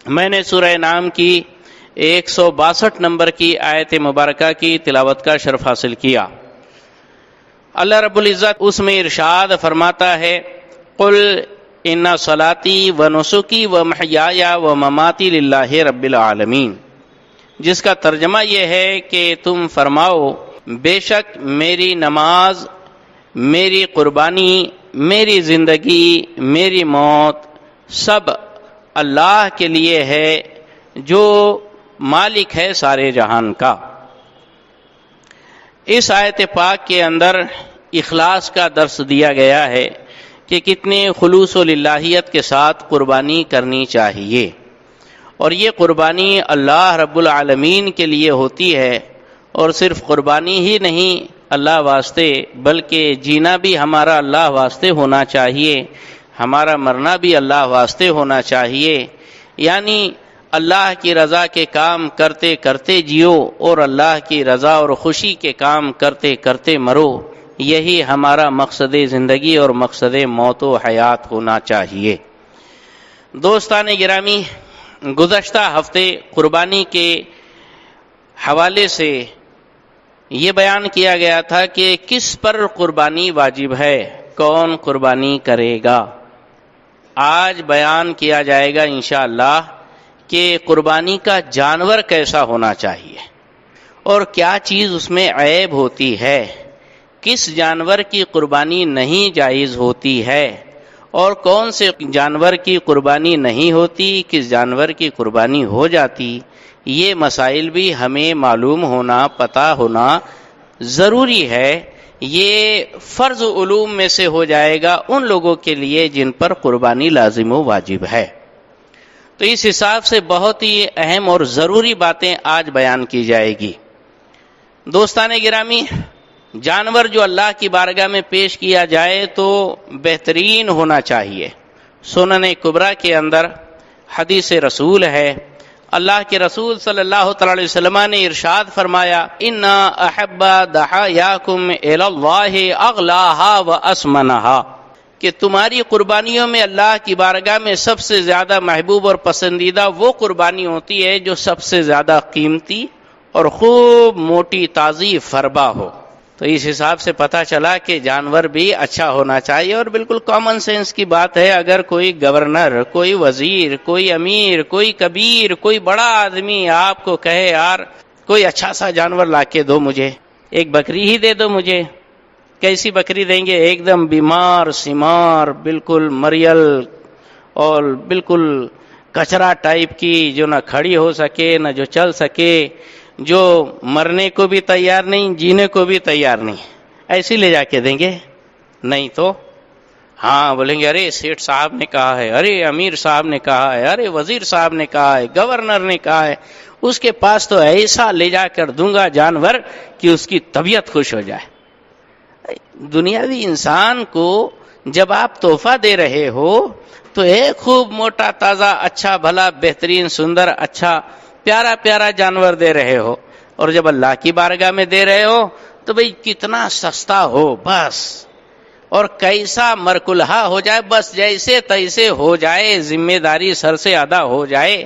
میں نے سورہ نام کی 162 نمبر کی آیت مبارکہ کی تلاوت کا شرف حاصل کیا۔ اللہ رب العزت اس میں ارشاد فرماتا ہے، قل ان صلاتی و نسکی و محیای و مماتی للہ رب العالمین، جس کا ترجمہ یہ ہے کہ تم فرماؤ بے شک میری نماز، میری قربانی، میری زندگی، میری موت سب اللہ کے لیے ہے جو مالک ہے سارے جہان کا۔ اس آیت پاک کے اندر اخلاص کا درس دیا گیا ہے کہ کتنے خلوص و للہیت کے ساتھ قربانی کرنی چاہیے، اور یہ قربانی اللہ رب العالمین کے لیے ہوتی ہے، اور صرف قربانی ہی نہیں اللہ واسطے، بلکہ جینا بھی ہمارا اللہ واسطے ہونا چاہیے، ہمارا مرنا بھی اللہ واسطے ہونا چاہیے، یعنی اللہ کی رضا کے کام کرتے کرتے جیو اور اللہ کی رضا اور خوشی کے کام کرتے کرتے مرو، یہی ہمارا مقصد زندگی اور مقصد موت و حیات ہونا چاہیے۔ دوستان گرامی، گزشتہ ہفتے قربانی کے حوالے سے یہ بیان کیا گیا تھا کہ کس پر قربانی واجب ہے، کون قربانی کرے گا۔ آج بیان کیا جائے گا انشاءاللہ کہ قربانی کا جانور کیسا ہونا چاہیے اور کیا چیز اس میں عیب ہوتی ہے، کس جانور کی قربانی نہیں جائز ہوتی ہے، اور کون سے جانور کی قربانی نہیں ہوتی، کس جانور کی قربانی ہو جاتی۔ یہ مسائل بھی ہمیں معلوم ہونا، پتہ ہونا ضروری ہے۔ یہ فرض علوم میں سے ہو جائے گا ان لوگوں کے لیے جن پر قربانی لازم و واجب ہے۔ تو اس حساب سے بہت ہی اہم اور ضروری باتیں آج بیان کی جائے گی۔ دوستان گرامی، جانور جو اللہ کی بارگاہ میں پیش کیا جائے تو بہترین ہونا چاہیے۔ سنن کبریٰ کے اندر حدیث رسول ہے، اللہ کے رسول صلی اللہ تعالی علیہ وسلم نے ارشاد فرمایا، ان احب ضحایاکم الی اللہ اغلاھا واسمنھا، کہ تمہاری قربانیوں میں اللہ کی بارگاہ میں سب سے زیادہ محبوب اور پسندیدہ وہ قربانی ہوتی ہے جو سب سے زیادہ قیمتی اور خوب موٹی تازی فربا ہو۔ تو اس حساب سے پتہ چلا کہ جانور بھی اچھا ہونا چاہیے، اور بالکل کامن سینس کی بات ہے، اگر کوئی گورنر، کوئی وزیر، کوئی امیر، کوئی کبیر، کوئی بڑا آدمی آپ کو کہے یار کوئی اچھا سا جانور لا کے دو، مجھے ایک بکری ہی دے دو مجھے، کیسی بکری دیں گے؟ ایک دم بیمار سیمار، بالکل مریل اور بالکل کچرا ٹائپ کی، جو نہ کھڑی ہو سکے نہ جو چل سکے، جو مرنے کو بھی تیار نہیں، جینے کو بھی تیار نہیں، ایسی لے جا کے دیں گے؟ نہیں تو ہاں بولیں گے ارے سیٹھ صاحب نے کہا ہے، ارے امیر صاحب نے کہا ہے، ارے وزیر صاحب نے کہا ہے، گورنر نے کہا ہے، اس کے پاس تو ایسا لے جا کر دوں گا جانور کہ اس کی طبیعت خوش ہو جائے۔ دنیاوی انسان کو جب آپ تحفہ دے رہے ہو تو ایک خوب موٹا تازہ اچھا بھلا بہترین سندر اچھا پیارا پیارا جانور دے رہے ہو، اور جب اللہ کی بارگاہ میں دے رہے ہو تو بھئی کتنا سستا ہو بس، اور کیسا مرکلہا ہو جائے، بس جیسے تیسے ہو جائے، ذمہ داری سر سے ادا ہو جائے۔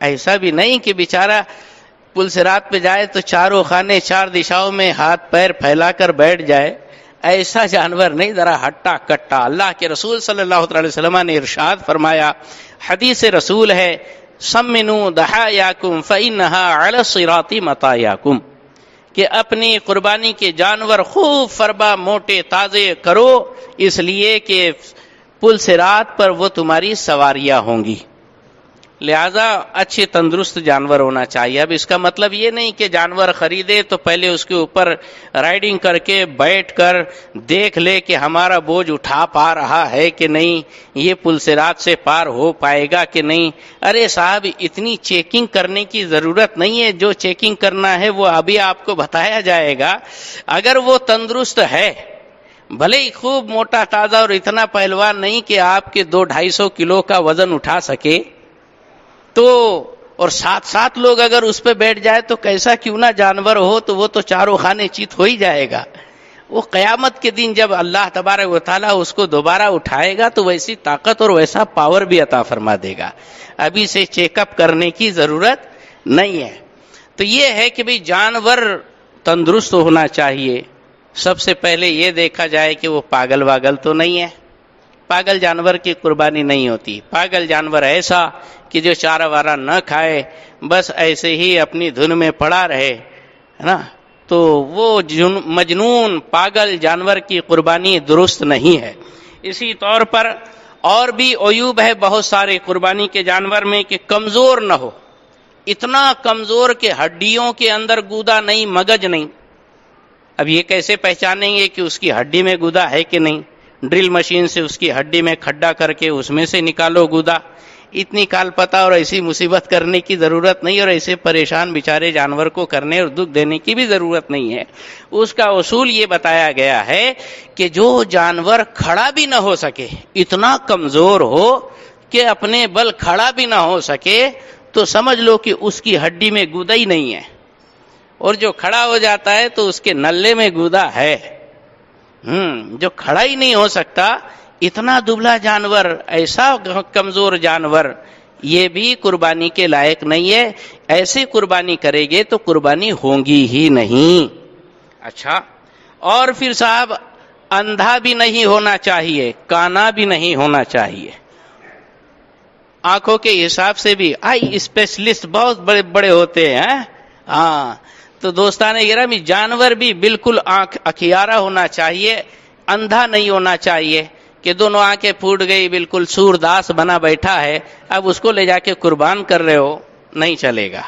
ایسا بھی نہیں کہ بیچارہ پل صراط پہ جائے تو چاروں خانے چار دشاؤں میں ہاتھ پیر پھیلا کر بیٹھ جائے، ایسا جانور نہیں، ذرا ہٹا کٹا۔ اللہ کے رسول صلی اللہ علیہ وسلم نے ارشاد فرمایا، حدیث رسول ہے، سمنوا ضحایاکم فانھا علی الصراط مطایاکم، کہ اپنی قربانی کے جانور خوب فربا موٹے تازے کرو، اس لیے کہ پل صراط پر وہ تمہاری سواریاں ہوں گی۔ لہذا اچھے تندرست جانور ہونا چاہیے۔ اب اس کا مطلب یہ نہیں کہ جانور خریدے تو پہلے اس کے اوپر رائڈنگ کر کے بیٹھ کر دیکھ لے کہ ہمارا بوجھ اٹھا پا رہا ہے کہ نہیں، یہ پل صراط سے پار ہو پائے گا کہ نہیں۔ ارے صاحب اتنی چیکنگ کرنے کی ضرورت نہیں ہے، جو چیکنگ کرنا ہے وہ ابھی آپ کو بتایا جائے گا۔ اگر وہ تندرست ہے، بھلے ہی خوب موٹا تازہ اور اتنا پہلوان نہیں کہ آپ کے 200-250 کلو کا وزن اٹھا سکے، تو اور 7 لوگ اگر اس پہ بیٹھ جائے تو کیسا کیوں نہ جانور ہو، تو وہ تو چاروں خانے چیت ہو ہی جائے گا۔ وہ قیامت کے دن جب اللہ تبارک و تعالیٰ اس کو دوبارہ اٹھائے گا تو ویسی طاقت اور ویسا پاور بھی عطا فرما دے گا. ابھی سے چیک اپ کرنے کی ضرورت نہیں ہے. تو یہ ہے کہ بھئی جانور تندرست ہونا چاہیے. سب سے پہلے یہ دیکھا جائے کہ وہ پاگل واگل تو نہیں ہے. پاگل جانور کی قربانی نہیں ہوتی. پاگل جانور ایسا کہ جو چارہ وارہ نہ کھائے، بس ایسے ہی اپنی دھن میں پڑا رہے، ہے نا، تو وہ مجنون پاگل جانور کی قربانی درست نہیں ہے. اسی طور پر اور بھی عیوب ہے بہت سارے قربانی کے جانور میں کہ کمزور نہ ہو. اتنا کمزور کہ ہڈیوں کے اندر گودا نہیں، مگج نہیں. اب یہ کیسے پہچانیں گے کہ اس کی ہڈی میں گودا ہے کہ نہیں؟ ڈرل مشین سے اس کی ہڈی میں کھڈا کر کے اس میں سے نکالو گودا. اتنی کال پتہ اور ایسی مصیبت کرنے کی ضرورت نہیں، اور ایسے پریشان بیچارے جانور کو کرنے اور دکھ دینے کی بھی ضرورت نہیں ہے. اس کا اصول یہ بتایا گیا ہے کہ جو جانور کھڑا بھی نہ ہو سکے، اتنا کمزور ہو کہ اپنے بل کھڑا بھی نہ ہو سکے، تو سمجھ لو کہ اس کی ہڈی میں گودا ہی نہیں ہے. اور جو کھڑا ہو جاتا ہے تو اس کے نلے میں گودا ہے. جو کھڑا ہی نہیں ہو سکتا، اتنا دبلا جانور، ایسا کمزور جانور، یہ بھی قربانی کے لائق نہیں ہے. ایسے قربانی کرے گے تو قربانی ہوگی ہی نہیں. اچھا، اور پھر صاحب اندھا بھی نہیں ہونا چاہیے، کانا بھی نہیں ہونا چاہیے. آنکھوں کے حساب سے بھی آئی اسپیشلسٹ بہت بڑے بڑے ہوتے ہیں. ہاں، تو دوستان گرامی، جانور بھی بالکل آنکھ اکھیارا ہونا چاہیے، اندھا نہیں ہونا چاہیے کہ دونوں آنکھیں پھوٹ گئی، بالکل سورداس بنا بیٹھا ہے، اب اس کو لے جا کے قربان کر رہے ہو، نہیں چلے گا.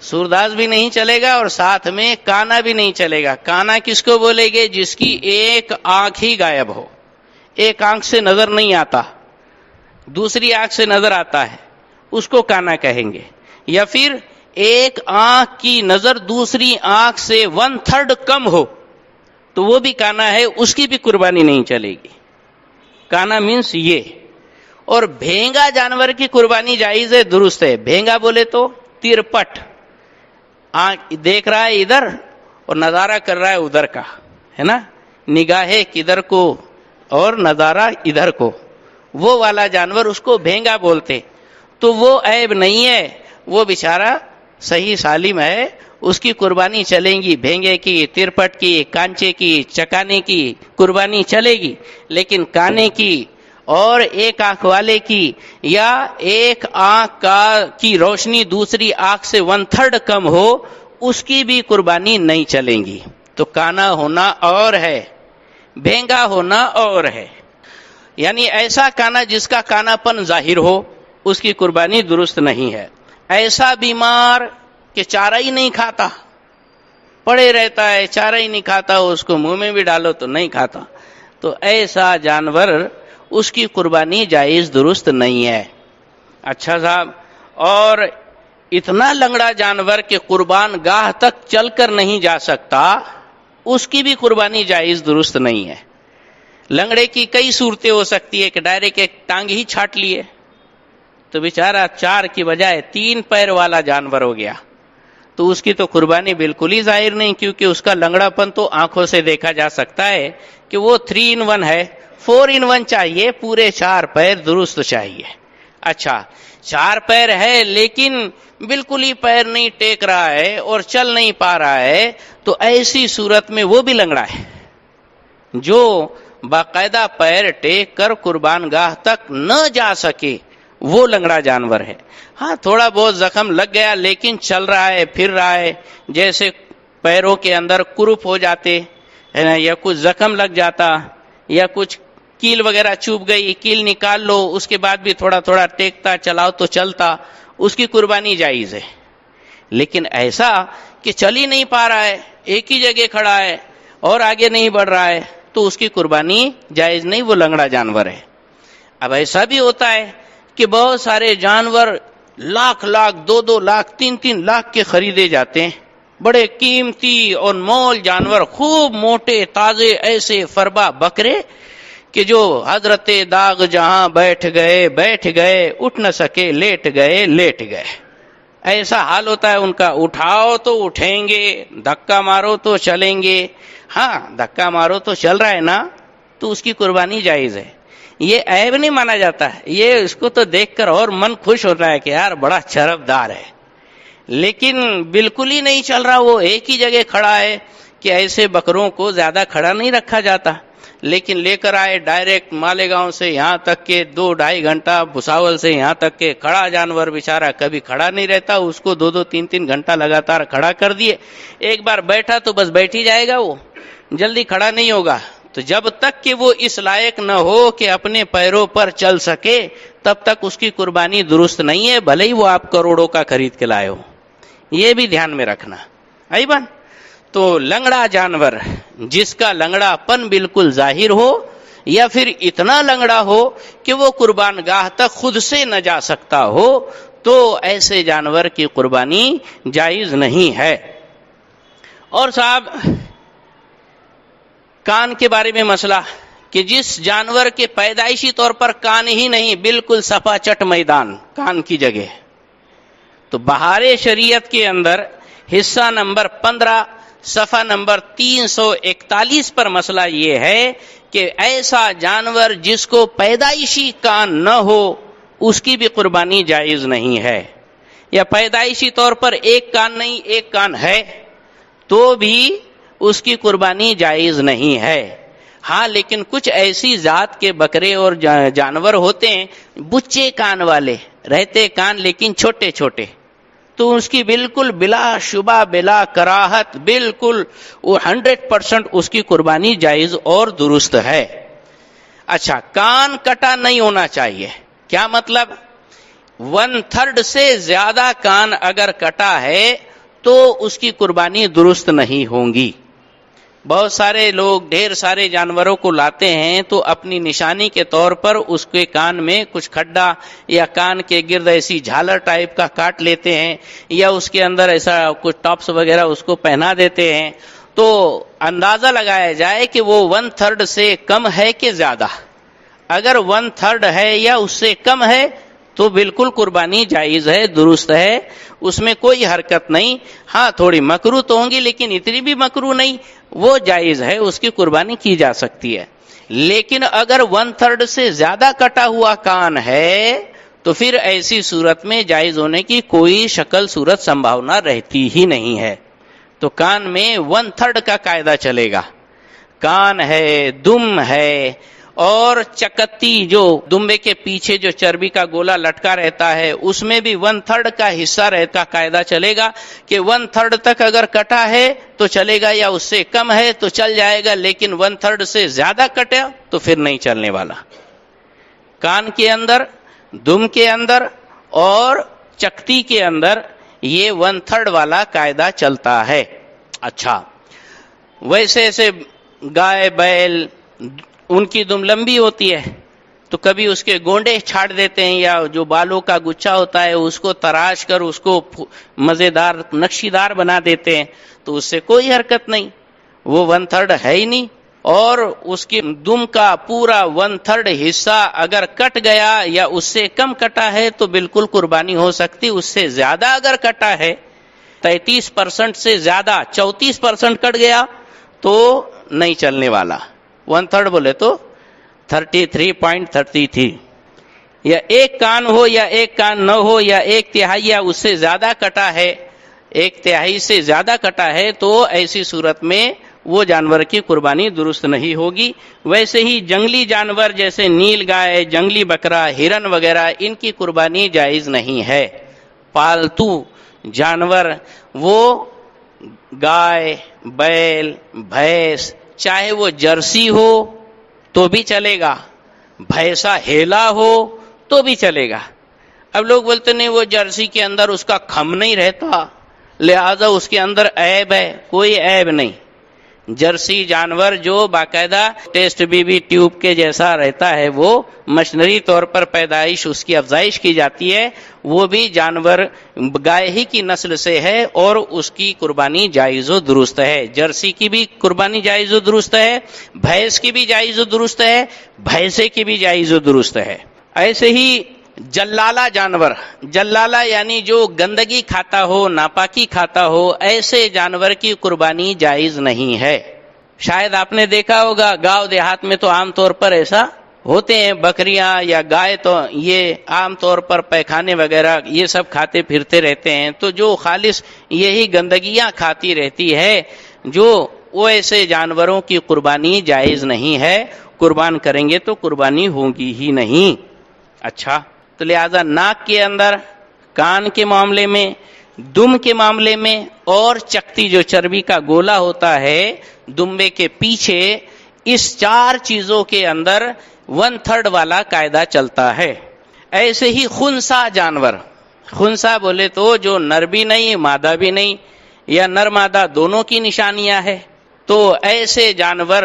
سورداس بھی نہیں چلے گا اور ساتھ میں کانا بھی نہیں چلے گا. کانا کس کو بولے گے؟ جس کی ایک آنکھ ہی غائب ہو، ایک آنکھ سے نظر نہیں آتا، دوسری آنکھ سے نظر آتا ہے، اس کو کانا کہیں گے. یا پھر ایک آنکھ کی نظر دوسری آنکھ سے 1/3 کم ہو تو وہ بھی کانا ہے، اس کی بھی قربانی نہیں چلے گی. کانا مینس یہ. اور بھینگا جانور کی قربانی جائز ہے، درست ہے. بھینگا بولے تو ترپٹ، آنکھ دیکھ رہا ہے ادھر اور نظارہ کر رہا ہے ادھر کا، ہے نا، نگاہیں کدھر کو اور نظارہ ادھر کو، وہ والا جانور اس کو بھینگا بولتے. تو وہ عیب نہیں ہے، وہ بیچارہ صحیح سالم ہے، اس کی قربانی چلیں گی. بھینگے کی، ترپٹ کی، کانچے کی، چکانے کی قربانی چلے گی. لیکن کانے کی اور ایک آنکھ والے کی، یا ایک آنکھ کی روشنی دوسری آنکھ سے 1/3 کم ہو، اس کی بھی قربانی نہیں چلیں گی. تو کانا ہونا اور ہے، بھینگا ہونا اور ہے. یعنی ایسا کانا جس کا کانا پن ظاہر ہو، اس کی قربانی درست نہیں ہے. ایسا بیمار کہ چارہ ہی نہیں کھاتا، پڑے رہتا ہے، چارہ ہی نہیں کھاتا، اس کو منہ میں بھی ڈالو تو نہیں کھاتا، تو ایسا جانور، اس کی قربانی جائز درست نہیں ہے. اچھا صاحب، اور اتنا لنگڑا جانور کہ قربان گاہ تک چل کر نہیں جا سکتا، اس کی بھی قربانی جائز درست نہیں ہے. لنگڑے کی کئی صورتیں ہو سکتی ہے کہ ڈائریکٹ ایک ٹانگ ہی چھاٹ لیے تو بیچارہ 4 کی بجائے 3 پیر والا جانور ہو گیا، تو اس کی تو قربانی بالکل ہی ظاہر نہیں، کیونکہ اس کا لنگڑا پن تو آنکھوں سے دیکھا جا سکتا ہے کہ وہ 3 in 1 ہے. 4 in 1 چاہیے، پورے 4 پیر درست چاہیے. اچھا، 4 پیر ہے لیکن بالکل ہی پیر نہیں ٹیک رہا ہے اور چل نہیں پا رہا ہے، تو ایسی صورت میں وہ بھی لنگڑا ہے. جو باقاعدہ پیر ٹیک کر قربان گاہ تک نہ جا سکے، وہ لنگڑا جانور ہے. ہاں، تھوڑا بہت زخم لگ گیا لیکن چل رہا ہے، پھر رہا ہے، جیسے پیروں کے اندر کرپ ہو جاتے ہے نا، یا کچھ زخم لگ جاتا، یا کچھ کیل وغیرہ چوب گئی، کیل نکال لو، اس کے بعد بھی تھوڑا تھوڑا ٹیکتا چلاؤ تو چلتا، اس کی قربانی جائز ہے. لیکن ایسا کہ چل ہی نہیں پا رہا ہے، ایک ہی جگہ کھڑا ہے اور آگے نہیں بڑھ رہا ہے، تو اس کی قربانی جائز نہیں، وہ لنگڑا جانور ہے. اب ایسا بھی ہوتا ہے کہ بہت سارے جانور لاکھ 2 لاکھ 3 لاکھ کے خریدے جاتے ہیں، بڑے قیمتی اور مول جانور، خوب موٹے تازے ایسے فربا بکرے کہ جو حضرت داغ جہاں بیٹھ گئے، اٹھ نہ سکے، لیٹ گئے. ایسا حال ہوتا ہے ان کا، اٹھاؤ تو اٹھیں گے، دھکا مارو تو چلیں گے. ہاں دھکا مارو تو چل رہا ہے نا، تو اس کی قربانی جائز ہے. یہ عیب نہیں مانا جاتا ہے، یہ اس کو تو دیکھ کر اور من خوش ہوتا ہے کہ یار بڑا چربدار ہے. لیکن بالکل ہی نہیں چل رہا، وہ ایک ہی جگہ کھڑا ہے، کہ ایسے بکروں کو زیادہ کھڑا نہیں رکھا جاتا. لیکن لے کر آئے ڈائریکٹ مالیگاؤں سے یہاں تک کہ 2-2.5 گھنٹہ، بھساول سے یہاں تک کہ کھڑا جانور بیچارہ کبھی کھڑا نہیں رہتا، اس کو 2-2 3-3 گھنٹہ لگاتار کھڑا کر دیے. ایک بار بیٹھا تو بس بیٹھ ہی جائے گا، وہ جلدی کھڑا نہیں ہوگا. تو جب تک کہ وہ اس لائق نہ ہو کہ اپنے پیروں پر چل سکے تب تک اس کی قربانی درست نہیں ہے، بھلے ہی وہ آپ کروڑوں کا خرید کے لائے ہو. یہ بھی دھیان میں رکھنا. ایبان تو لنگڑا جانور جس کا لنگڑا پن بالکل ظاہر ہو، یا پھر اتنا لنگڑا ہو کہ وہ قربان گاہ تک خود سے نہ جا سکتا ہو، تو ایسے جانور کی قربانی جائز نہیں ہے. اور صاحب کان کے بارے میں مسئلہ، کہ جس جانور کے پیدائشی طور پر کان ہی نہیں، بالکل صفا چٹ میدان کان کی جگہ، تو بہار شریعت کے اندر حصہ نمبر 15 صفحہ نمبر 341 پر مسئلہ یہ ہے کہ ایسا جانور جس کو پیدائشی کان نہ ہو اس کی بھی قربانی جائز نہیں ہے. یا پیدائشی طور پر ایک کان نہیں، ایک کان ہے، تو بھی اس کی قربانی جائز نہیں ہے. ہاں لیکن کچھ ایسی ذات کے بکرے اور جانور ہوتے ہیں بچے کان والے رہتے، کان لیکن چھوٹے چھوٹے، تو اس کی بالکل بلا شبہ بلا کراہت بالکل 100% اس کی قربانی جائز اور درست ہے. اچھا، کان کٹا نہیں ہونا چاہیے. کیا مطلب؟ 1/3 سے زیادہ کان اگر کٹا ہے تو اس کی قربانی درست نہیں ہوں گی. بہت سارے لوگ ڈھیر سارے جانوروں کو لاتے ہیں تو اپنی نشانی کے طور پر اس کے کان میں کچھ کھڈا یا کان کے گرد ایسی جھالر ٹائپ کا کاٹ لیتے ہیں، یا اس کے اندر ایسا کچھ ٹاپس وغیرہ اس کو پہنا دیتے ہیں. تو اندازہ لگایا جائے کہ وہ 1/3 سے کم ہے کہ زیادہ. اگر 1/3 ہے یا اس سے کم ہے تو بالکل قربانی جائز ہے، درست ہے، اس میں کوئی حرکت نہیں. ہاں تھوڑی مکروہ تو ہوں گی لیکن اتنی بھی مکروہ نہیں، وہ جائز ہے، اس کی قربانی کی جا سکتی ہے. لیکن اگر 1/3 سے زیادہ کٹا ہوا کان ہے تو پھر ایسی صورت میں جائز ہونے کی کوئی شکل صورت سمبھاونا رہتی ہی نہیں ہے. تو کان میں 1/3 کا قاعدہ چلے گا. کان ہے، دم ہے، اور چکتی جو دمبے کے پیچھے جو چربی کا گولا لٹکا رہتا ہے اس میں بھی 1/3 کا حصہ رہتا، قاعدہ چلے گا کہ 1/3 تک اگر کٹا ہے تو چلے گا، یا اس سے کم ہے تو چل جائے گا، لیکن 1/3 سے زیادہ کٹا تو پھر نہیں چلنے والا. کان کے اندر، دم کے اندر اور چکتی کے اندر یہ 1/3 والا قاعدہ چلتا ہے. اچھا، ویسے ایسے گائے بیل ان کی دم لمبی ہوتی ہے تو کبھی اس کے گونڈے چھاڑ دیتے ہیں، یا جو بالوں کا گچھا ہوتا ہے اس کو تراش کر اس کو مزیدار نقشی دار بنا دیتے ہیں، تو اس سے کوئی حرکت نہیں، وہ 1/3 ہے ہی نہیں. اور اس کی دم کا پورا 1/3 حصہ اگر کٹ گیا یا اس سے کم کٹا ہے تو بالکل قربانی ہو سکتی. اس سے زیادہ اگر کٹا ہے 33% سے زیادہ 34% کٹ گیا تو نہیں چلنے والا. 1/3 بولے تو 33.33. یا ایک کان ہو یا ایک کان نہ ہو، یا 1/3 یا اس سے زیادہ کٹا ہے، 1/3 سے زیادہ کٹا ہے، تو ایسی صورت میں وہ جانور کی قربانی درست نہیں ہوگی. ویسے ہی جنگلی جانور جیسے نیل گائے، جنگلی بکرا، ہرن وغیرہ، ان کی قربانی جائز نہیں ہے. پالتو جانور وہ گائے، بیل، بھینس، چاہے وہ جرسی ہو تو بھی چلے گا، بھینسا ہیلا ہو تو بھی چلے گا. اب لوگ بولتے نہیں وہ جرسی کے اندر اس کا کھم نہیں رہتا لہذا اس کے اندر عیب ہے. کوئی عیب نہیں. جرسی جانور جو باقاعدہ ٹیسٹ بی ٹیوب کے جیسا رہتا ہے، وہ مشنری طور پر پیدائش اس کی افزائش کی جاتی ہے، وہ بھی جانور گائے ہی کی نسل سے ہے اور اس کی قربانی جائز و درست ہے. جرسی کی بھی قربانی جائز و درست ہے، بھینس کی بھی جائز و درست ہے، بھینسے کی بھی جائز و درست ہے. ایسے ہی جلالہ جانور، جلالہ یعنی جو گندگی کھاتا ہو، ناپاکی کھاتا ہو، ایسے جانور کی قربانی جائز نہیں ہے۔ شاید آپ نے دیکھا ہوگا گاؤں دیہات میں تو عام طور پر ایسا ہوتے ہیں، بکریاں یا گائے تو یہ عام طور پر پیخانے وغیرہ یہ سب کھاتے پھرتے رہتے ہیں، تو جو خالص یہی گندگیاں کھاتی رہتی ہے، جو وہ ایسے جانوروں کی قربانی جائز نہیں ہے، قربان کریں گے تو قربانی ہوگی ہی نہیں۔ اچھا، تو لہذا ناک کے اندر، کان کے معاملے میں، دم کے معاملے میں، اور چکتی جو چربی کا گولا ہوتا ہے دمبے کے پیچھے، اس 4 چیزوں کے اندر 1/3 والا قاعدہ چلتا ہے۔ ایسے ہی خنثی جانور، خنثی بولے تو جو نر بھی نہیں مادہ بھی نہیں، یا نر مادہ دونوں کی نشانیاں ہے، تو ایسے جانور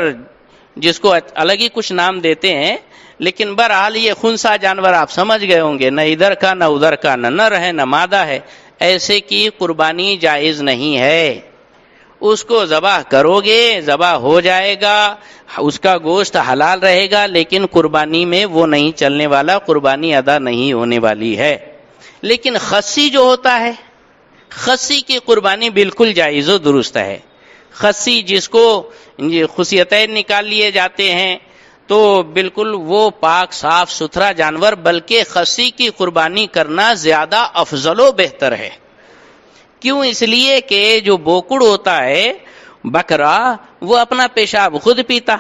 جس کو الگ ہی کچھ نام دیتے ہیں، لیکن بہرحال یہ خنثی جانور آپ سمجھ گئے ہوں گے، نہ ادھر کا نہ ادھر کا، نہ نر ہے نہ مادہ ہے، ایسے کی قربانی جائز نہیں ہے۔ اس کو ذبح کرو گے، ذبح ہو جائے گا، اس کا گوشت حلال رہے گا، لیکن قربانی میں وہ نہیں چلنے والا، قربانی ادا نہیں ہونے والی ہے۔ لیکن خصی جو ہوتا ہے، خصی کی قربانی بالکل جائز و درست ہے۔ خصی جس کو خصیتین نکال لیے جاتے ہیں، تو بالکل وہ پاک صاف ستھرا جانور، بلکہ خصی کی قربانی کرنا زیادہ افضل و بہتر ہے۔ کیوں؟ اس لیے کہ جو بوکڑ ہوتا ہے بکرا، وہ اپنا پیشاب خود پیتا،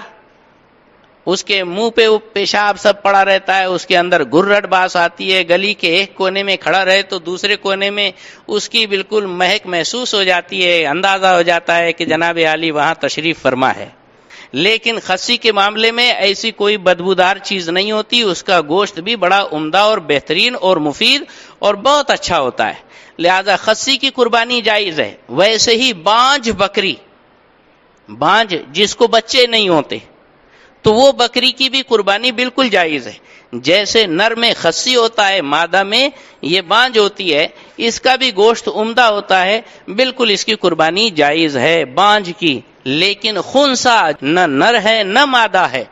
اس کے منہ پہ پیشاب سب پڑا رہتا ہے، اس کے اندر گرٹ باس آتی ہے، گلی کے ایک کونے میں کھڑا رہے تو دوسرے کونے میں اس کی بالکل مہک محسوس ہو جاتی ہے، اندازہ ہو جاتا ہے کہ جناب عالی وہاں تشریف فرما ہے۔ لیکن خصی کے معاملے میں ایسی کوئی بدبودار چیز نہیں ہوتی، اس کا گوشت بھی بڑا عمدہ اور بہترین اور مفید اور بہت اچھا ہوتا ہے، لہذا خصی کی قربانی جائز ہے۔ ویسے ہی بانجھ بکری، بانجھ جس کو بچے نہیں ہوتے، تو وہ بکری کی بھی قربانی بالکل جائز ہے۔ جیسے نر میں خصی ہوتا ہے، مادہ میں یہ بانجھ ہوتی ہے، اس کا بھی گوشت عمدہ ہوتا ہے، بالکل اس کی قربانی جائز ہے بانجھ کی۔ لیکن خنثی نہ نر ہے نہ مادہ ہے،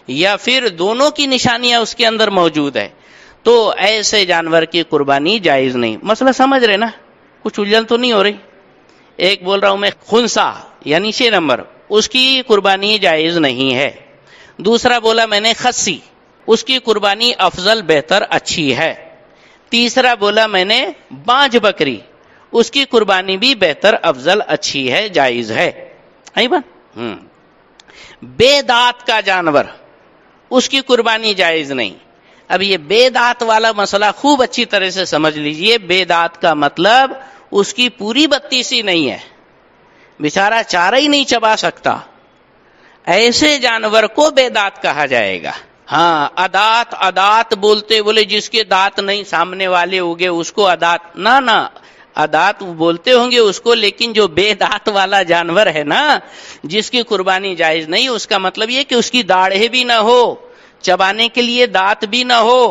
یا پھر دونوں کی نشانیاں اس کے اندر موجود ہے، تو ایسے جانور کی قربانی جائز نہیں۔ مسئلہ سمجھ رہے نا؟ کچھ الجھن تو نہیں ہو رہی؟ ایک بول رہا ہوں میں خنثی یعنی 6 نمبر، اس کی قربانی جائز نہیں ہے۔ دوسرا بولا میں نے خصی، اس کی قربانی افضل بہتر اچھی ہے۔ تیسرا بولا میں نے بانجھ بکری، اس کی قربانی بھی بہتر افضل اچھی ہے، جائز ہے۔ بے دانت کا جانور، اس کی قربانی جائز نہیں۔ اب یہ بے دانت والا مسئلہ خوب اچھی طرح سے سمجھ لیجئے۔ بے دانت کا مطلب اس کی پوری بتیسی نہیں ہے، بیچارہ چارہ ہی نہیں چبا سکتا، ایسے جانور کو بے دانت کہا جائے گا۔ ہاں، ادات ادات بولتے بولے جس کے دانت نہیں سامنے والے ہوگے اس کو ادات، نہ ادات بولتے ہوں گے اس کو، لیکن جو بے دانت والا جانور ہے نا، جس کی قربانی جائز نہیں، اس کا مطلب یہ کہ اس کی داڑھیں بھی نہ ہو، چبانے کے لیے دانت بھی نہ ہو،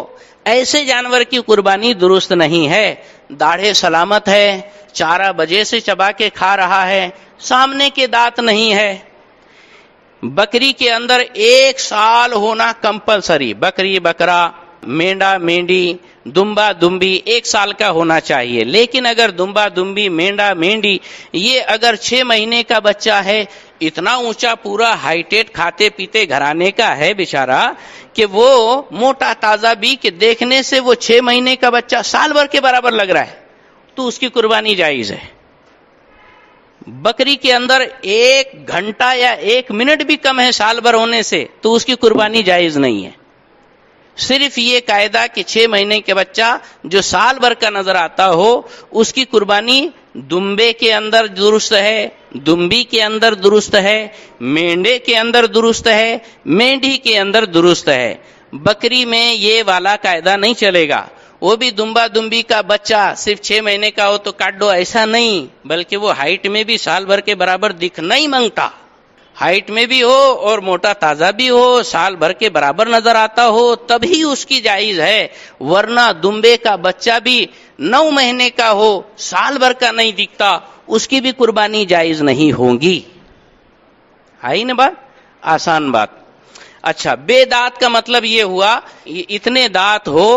ایسے جانور کی قربانی درست نہیں ہے۔ داڑھیں سلامت ہے، 4 بجے سے چبا کے کھا رہا ہے، سامنے کے دانت نہیں ہے۔ بکری کے اندر 1 سال ہونا کمپلسری، بکری بکرا، مینڈا مینڈی، دمبا دمبی 1 سال کا ہونا چاہیے۔ لیکن اگر دمبا دمبی، مینڈا مینڈی یہ اگر 6 مہینے کا بچہ ہے، اتنا اونچا پورا ہائیٹیٹ کھاتے پیتے گھرانے کا ہے بیچارہ، کہ وہ موٹا تازہ بھی کہ دیکھنے سے وہ 6 مہینے کا بچہ سال بھر کے برابر لگ رہا ہے، تو اس کی قربانی جائز ہے۔ بکری کے اندر 1 گھنٹہ یا 1 منٹ بھی کم ہے سال بھر ہونے سے، تو اس کی قربانی جائز نہیں ہے۔ صرف یہ قاعدہ کہ 6 مہینے کے بچہ جو سال بھر کا نظر آتا ہو، اس کی قربانی دمبے کے اندر درست ہے، دمبی کے اندر درست ہے، مینڈے کے اندر درست ہے، مینڈی کے اندر درست ہے۔ بکری میں یہ والا قاعدہ نہیں چلے گا، وہ بھی دمبا دمبی کا بچہ صرف 6 مہینے کا ہو تو کاٹ دو، ایسا نہیں، بلکہ وہ ہائٹ میں بھی سال بھر کے برابر دکھنا ہی مانگتا، ہائٹ میں بھی ہو اور موٹا تازہ بھی ہو، سال بھر کے برابر نظر آتا ہو، تبھی اس کی جائز ہے، ورنہ دمبے کا بچہ بھی 9 مہینے کا ہو، سال بھر کا نہیں دکھتا، اس کی بھی قربانی جائز نہیں ہوگی۔ آئی نا بات؟ آسان بات۔ اچھا، بے دانت کا مطلب یہ ہوا اتنے دانت ہو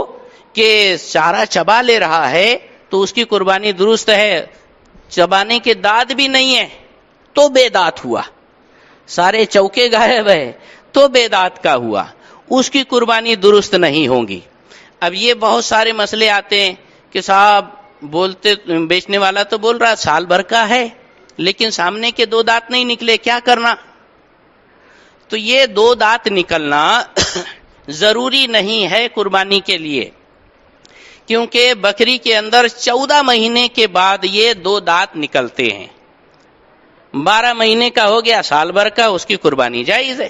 کہ چارہ چبا لے رہا ہے تو اس کی قربانی درست ہے، چبانے کے دانت بھی نہیں ہے تو بے دانت ہوا، سارے چوکے غائب ہے تو بے دانت کا ہوا، اس کی قربانی درست نہیں ہوگی۔ اب یہ بہت سارے مسئلے آتے ہیں کہ صاحب بیچنے والا تو بول رہا سال بھر کا ہے لیکن سامنے کے 2 دانت نہیں نکلے، کیا کرنا؟ تو یہ 2 دانت نکلنا ضروری نہیں ہے قربانی کے لیے، کیونکہ بکری کے اندر 14 مہینے کے بعد یہ 2 دانت نکلتے ہیں۔ 12 مہینے کا ہو گیا، سال بھر کا، اس کی قربانی جائز ہے،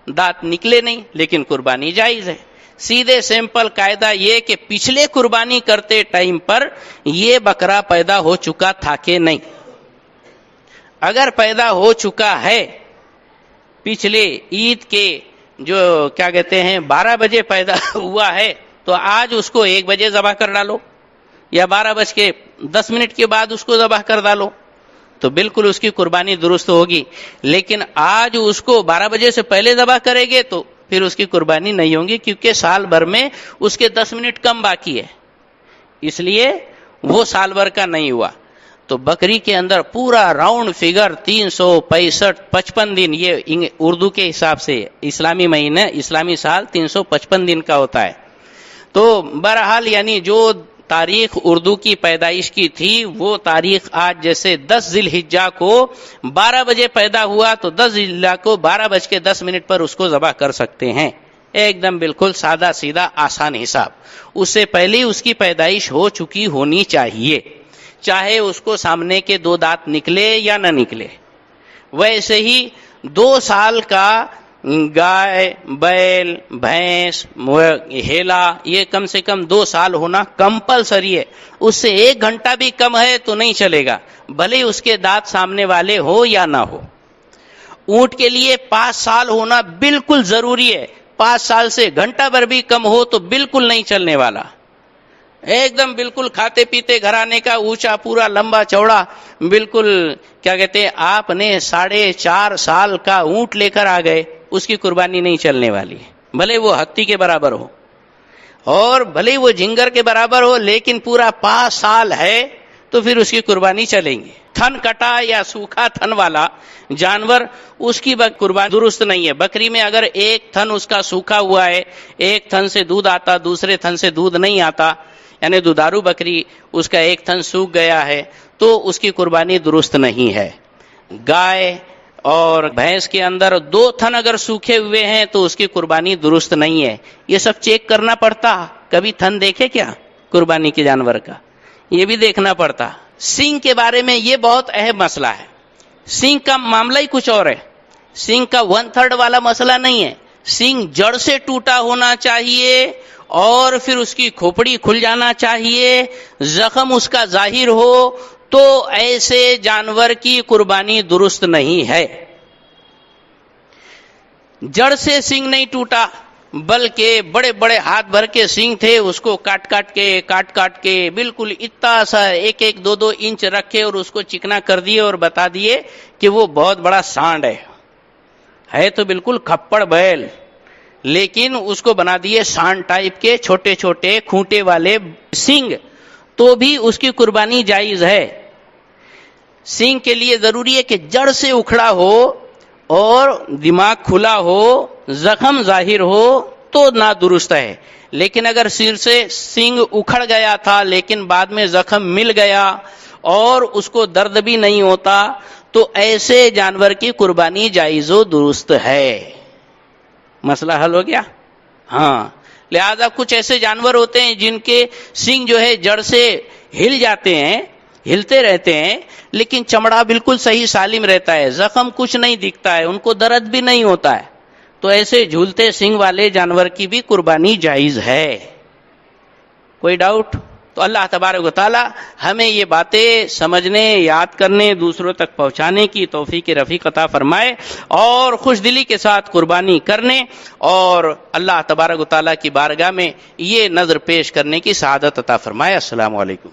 دانت نکلے نہیں لیکن قربانی جائز ہے۔ سیدھے سمپل قاعدہ یہ کہ پچھلے قربانی کرتے ٹائم پر یہ بکرا پیدا ہو چکا تھا کہ نہیں؟ اگر پیدا ہو چکا ہے، پچھلے عید کے جو کیا کہتے ہیں 12 بجے پیدا ہوا ہے، تو آج اس کو 1 بجے ذبح کر ڈالو یا 12:10 کے بعد اس کو ذبح کر ڈالو تو بالکل اس کی قربانی درست ہوگی۔ لیکن آج اس کو 12 بجے سے پہلے ذبح کرے گے تو پھر اس کی قربانی نہیں ہوگی، کیونکہ سال بھر میں اس کے 10 منٹ کم باقی ہے، اس لیے وہ سال بھر کا نہیں ہوا۔ تو بکری کے اندر پورا راؤنڈ فگر 365 دن، یہ اردو کے حساب سے اسلامی مہینہ اسلامی سال 355 دن کا ہوتا ہے۔ تو بہرحال یعنی جو تاریخ اردو کی پیدائش کی تھی وہ تاریخ آج جیسے 10 ذی الحجہ کو 12 بجے پیدا ہوا تو 10 ذی الحجہ کو 12:10 پر اس کو ذبح کر سکتے ہیں، ایک دم بالکل سادہ سیدھا آسان حساب۔ اس سے پہلے اس کی پیدائش ہو چکی ہونی چاہیے، چاہے اس کو سامنے کے 2 دانت نکلے یا نہ نکلے۔ ویسے ہی 2 سال کا گائے، بیل، بھینس، ہیلا، یہ کم سے کم 2 سال ہونا کمپلسری ہے، اس سے 1 گھنٹہ بھی کم ہے تو نہیں چلے گا، بھلے اس کے دانت سامنے والے ہو یا نہ ہو۔ اونٹ کے لیے 5 سال ہونا بالکل ضروری ہے، 5 سال سے گھنٹہ بھر بھی کم ہو تو بالکل نہیں چلنے والا، ایک دم بالکل کھاتے پیتے گھرانے کا، اونچا پورا لمبا چوڑا، بالکل کیا کہتے ہیں آپ نے 4.5 سال کا اونٹ لے کر آ گئے، اس کی قربانی نہیں چلنے والی، بھلے وہ ہتی کے برابر ہو اور بھلے وہ جھنگر کے برابر ہو، لیکن پورا 5 سال ہے تو پھر اس کی قربانی چلیں گی۔ تھن کٹا یا سوکھا تھن والا جانور، اس کی قربانی درست نہیں ہے۔ بکری میں اگر ایک تھن اس کا سوکھا ہوا ہے، ایک تھن سے دودھ آتا دوسرے تھن سے دودھ نہیں آتا، یعنی دودھارو بکری اس کا ایک تھن سوکھ گیا ہے تو اس کی قربانی درست نہیں ہے۔ گائے اور بھینس کے اندر 2 تھن اگر سوکھے ہوئے ہیں تو اس کی قربانی درست نہیں ہے۔ یہ سب چیک کرنا پڑتا، کبھی تھن دیکھے کیا قربانی کے جانور کا، یہ بھی دیکھنا پڑتا۔ سینگ کے بارے میں یہ بہت اہم مسئلہ ہے، سینگ کا معاملہ ہی کچھ اور ہے، سینگ کا 1/3 والا مسئلہ نہیں ہے، سینگ جڑ سے ٹوٹا ہونا چاہیے اور پھر اس کی کھوپڑی کھل جانا چاہیے، زخم اس کا ظاہر ہو تو ایسے جانور کی قربانی درست نہیں ہے۔ جڑ سے سینگ نہیں ٹوٹا بلکہ بڑے بڑے ہاتھ بھر کے سینگ تھے، اس کو کاٹ کاٹ کے بالکل اتنا سا 1-2 انچ رکھے اور اس کو چکنا کر دیے اور بتا دیے کہ وہ بہت بڑا سانڈ ہے تو بالکل کھپڑ بیل، لیکن اس کو بنا دیے سانڈ ٹائپ کے چھوٹے چھوٹے کھوٹے والے سینگ، تو بھی اس کی قربانی جائز ہے۔ سینگ کے لیے ضروری ہے کہ جڑ سے اکھڑا ہو اور دماغ کھلا ہو، زخم ظاہر ہو تو نہ درست ہے۔ لیکن اگر سر سے سینگ اکھڑ گیا تھا لیکن بعد میں زخم مل گیا اور اس کو درد بھی نہیں ہوتا تو ایسے جانور کی قربانی جائز و درست ہے۔ مسئلہ حل ہو گیا؟ ہاں، لہذا کچھ ایسے جانور ہوتے ہیں جن کے سینگ جو ہے جڑ سے ہل جاتے ہیں، ہلتے رہتے ہیں، لیکن چمڑا بالکل صحیح سالم رہتا ہے، زخم کچھ نہیں دکھتا ہے، ان کو درد بھی نہیں ہوتا ہے، تو ایسے جھولتے سینگ والے جانور کی بھی قربانی جائز ہے۔ کوئی ڈاؤٹ؟ تو اللہ تبارک و تعالی ہمیں یہ باتیں سمجھنے، یاد کرنے، دوسروں تک پہنچانے کی توفیق رفیق عطا فرمائے اور خوش دلی کے ساتھ قربانی کرنے اور اللہ تبارک و تعالی کی بارگاہ میں یہ نذر پیش کرنے کی سعادت عطا فرمائے۔ السلام علیکم۔